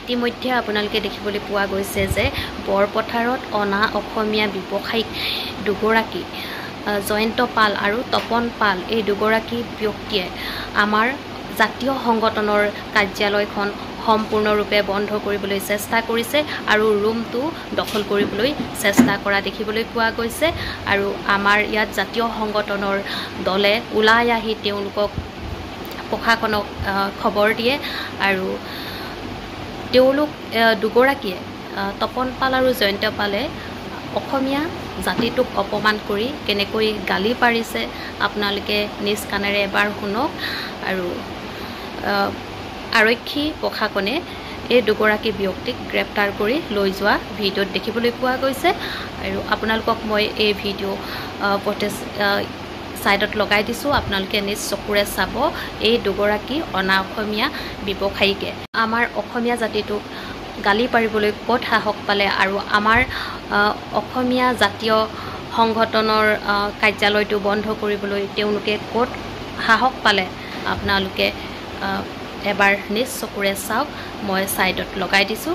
ইতিমধ্যে আপোনালোকে দেখিবলৈ পোৱা গৈছে যে বৰপথাৰত অনা অসমীয়া ব্যৱসায়িক দুগৰাকী জয়ন্ত পাল আৰু তপন পাল এই দুগৰাকী ব্যক্তিয়ে আমাৰ জাতীয় সংগঠনৰ কাৰ্যালয়খন সম্পূৰ্ণৰূপে বন্ধ কৰিবলৈ চেষ্টা কৰিছে আৰু ৰুমটো দখল কৰিবলৈ চেষ্টা কৰা দেখিবলৈ পোৱা গৈছে আৰু আমাৰ ইয়াত জাতীয় সংগঠনৰ দলে ওলাই আহি তেওঁলোকক প্ৰশাসনক খবৰ দিয়ে আৰু তেওঁলোক দুগৰাকীয়ে তপন পাল আৰু জয়ন্ত পালে অসমীয়া জাতিটোক অপমান কৰি কেনেকৈ গালি পাৰিছে আপোনালোকে নিজ কাণেৰে এবাৰ শুনক আৰু আৰক্ষী প্ৰশাসনে এই দুগৰাকী ব্যক্তিক গ্ৰেপ্তাৰ কৰি লৈ যোৱা ভিডিঅ'ত দেখিবলৈ পোৱা গৈছে আৰু আপোনালোকক মই এই ভিডিঅ' ফুটেজ সাইডত লগাই দিছো আপোনালোকে নিজ চকুৰে চাব এই দুগৰাকী অনা অসমীয়া ব্যৱসায়ীকে আমাৰ অসমীয়া জাতিটোক গালি পাৰিবলৈ ক'ত সাহস পালে আৰু আমাৰ অসমীয়া জাতীয় সংগঠনৰ কাৰ্যালয়টো বন্ধ কৰিবলৈ তেওঁলোকে ক'ত সাহস পালে আপোনালোকে এবাৰ নিজ চকুৰে চাওক মই সাইডত লগাই দিছো